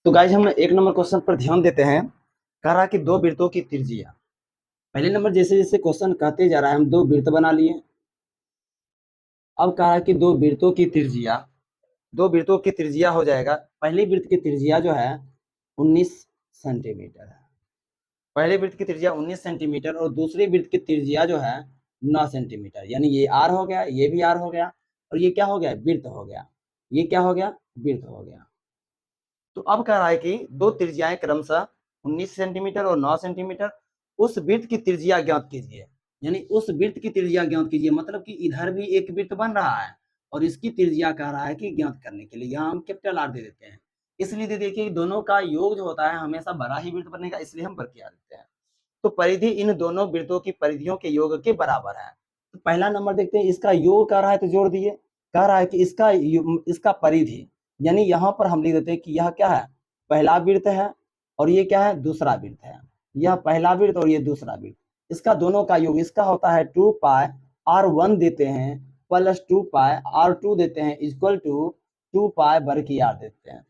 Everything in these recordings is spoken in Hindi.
तो गाइज हम एक नंबर क्वेश्चन पर ध्यान देते हैं। कह रहा है कि दो वृत्तों की त्रिज्या। पहले नंबर जैसे जैसे क्वेश्चन कहते जा रहा है हम दो वृत्त बना लिए। अब कह रहा है कि दो वृत्तों की त्रिज्या हो जाएगा। पहले वृत्त की त्रिज्या जो है 19 सेंटीमीटर है। पहले वृत्त की त्रिज्या 19 सेंटीमीटर और दूसरे वृत्त की त्रिज्या जो है 9 सेंटीमीटर। यानी ये आर हो गया, ये भी आर हो गया और ये क्या हो गया, वृत्त हो गया। ये क्या हो गया, वृत्त हो गया। तो अब कह रहा है कि दो त्रिज्याएं क्रमशः 19 सेंटीमीटर और 9 सेंटीमीटर, उस वृत्त की त्रिज्या ज्ञात कीजिए। यानी उस वृत्त की त्रिज्या ज्ञात कीजिए मतलब कि इधर भी एक वृत्त बन रहा है और इसकी त्रिज्या कह रहा है कि ज्ञात करने के लिए यहाँ हम कैपिटल आर दे देते हैं। इसलिए दे देखिए दोनों का योग जो होता है हमेशा बड़ा ही वृत्त बनेगा, इसलिए हम बड़ा देते हैं। तो परिधि इन दोनों वृत्तों की परिधियों के योग के बराबर है। तो पहला नंबर देखते हैं, इसका योग कह रहा है तो जोड़ दिए। कह रहा है कि इसका परिधि, यानी यहाँ पर हम लिख देते हैं कि यह क्या है, पहला वृत्त है और ये क्या है, दूसरा वृत्त है। यह पहला वृत्त और ये दूसरा वृत्त, इसका दोनों का योग इसका होता है 2 पाई r1 देते हैं प्लस 2 पाई r2 देते हैं इक्वल टू 2 पाई वर्ग की r देते हैं।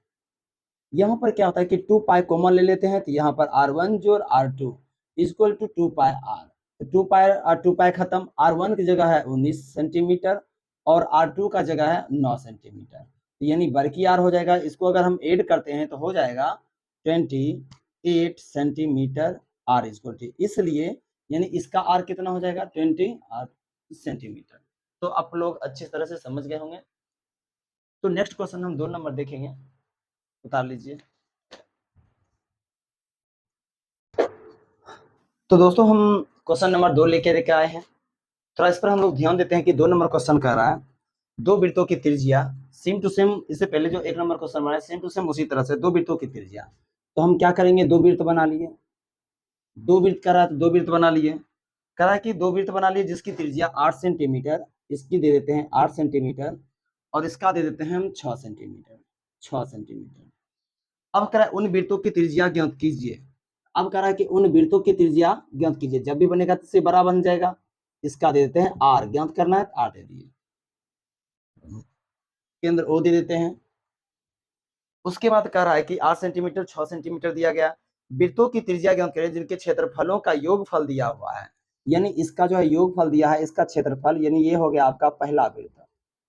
यहाँ पर क्या होता है कि 2 पाई कॉमन ले लेते हैं तो यहाँ पर r1 जोड़ r2 equal to 2 pi r। 2 pi खत्म, r1 की जगह है 19 सेंटीमीटर और r2 का जगह है 9 सेंटीमीटर, यानी वर्ग की r हो जाएगा। इसको अगर हम ऐड करते हैं तो हो जाएगा 28 सेंटीमीटर r इक्वल टू, इसलिए यानी इसका r कितना हो जाएगा 20 सेंटीमीटर। तो आप लोग अच्छी तरह से समझ गए होंगे। तो नेक्स्ट क्वेश्चन हम 2 नंबर देखेंगे, उतार लीजिए। तो दोस्तों हम क्वेश्चन नंबर 2 लेके आए हैं। थोड़ा इस पर हम लोग ध्यान देते हैं कि 2 नंबर क्वेश्चन कह रहा है दो वृत्तों की त्रिज्या सेम टू सेम, इससे पहले जो 1 नंबर क्वेश्चन बनाया सेम टू सेम उसी तरह से दो वृत्तों की त्रिज्या। तो हम क्या करेंगे, दो वृत्त बना लिए। दो वृत्त कह रहा है तो दो वृत्त बना लिए। कह रहा है कि दो वृत्त बना लिए जिसकी त्रिज्या 8 सेंटीमीटर, इसकी दे देते हैं 8 सेंटीमीटर और इसका दे देते हैं हम 6 सेंटीमीटर। 6 सेंटीमीटर। अब कह रहा है उन वृत्तों की त्रिज्या ज्ञात कीजिए। अब कह रहा है कि उन वृत्तों की त्रिज्या ज्ञात कीजिए, जब भी बनेगा तो इससे बड़ा बन जाएगा। इसका दे देते हैं आर, ज्ञात करना है आर दे दिए, केंद्र ओ दे देते हैं। उसके बाद कह रहा है कि 8 सेंटीमीटर 6 सेंटीमीटर दिया गया। वृत्तों की त्रिज्या ज्ञात करें जिनके क्षेत्रफलों का योगफल दिया हुआ है। यानी इसका जो है योगफल दिया है, इसका क्षेत्रफल, यानी ये हो गया आपका पहला वृत्त।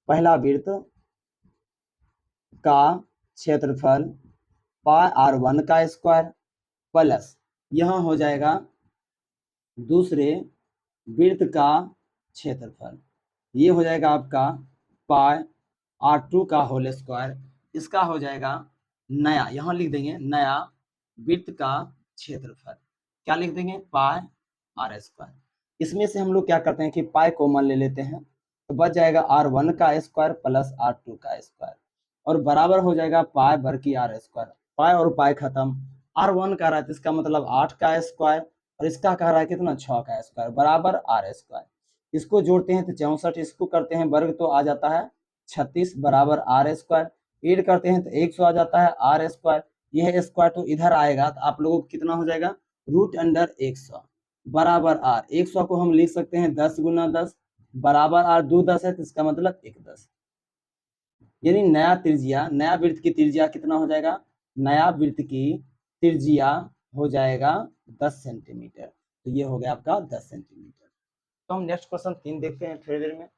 पहला वृत्त का क्षेत्रफल पाई r1 का स्क्वायर प्लस यहां हो जाएगा दूसरे वृत्त का क्षेत्रफल, ये हो जाएगा आपका पाई r2 का होल स्क्वायर। इसका हो जाएगा नया, यहां लिख देंगे नया वृत्त का क्षेत्रफल, क्या लिख देंगे, पाई r स्क्वायर। इसमें से हम लोग क्या करते हैं कि पाई कॉमन ले लेते हैं तो बच जाएगा r1 का स्क्वायर प्लस r2 का स्क्वायर और बराबर हो जाएगा पाई वर्ग की r स्क्वायर। पाई और पाई खत्म, r1 कह रहा है तो इसका मतलब 8 का स्क्वायर और इसका कह रहा है कितना 6 का स्क्वायर बराबर r स्क्वायर। इसको जोड़ते हैं तो 64, इसको करते हैं वर्ग तो आ जाता है 36 बराबर r स्क्वायर। ऐड करते हैं तो 100 आ जाता है r स्क्वायर। यह स्क्वायर तो इधर आएगा तो आप लोगों को कितना हो जाएगा रूट अंडर 100 बराबर r। 100 को हम लिख सकते हैं 10 गुना 10 बराबर r, 2 10 है तो इसका मतलब 1 10। यानी नया त्रिज्या, नया वृत्त की त्रिज्या कितना हो जाएगा, नया वृत्त की त्रिज्या हो जाएगा 10 सेंटीमीटर। तो ये हो गया आपका 10 सेंटीमीटर। तो हम नेक्स्ट क्वेश्चन 3 देखते हैं थोड़ी देर में।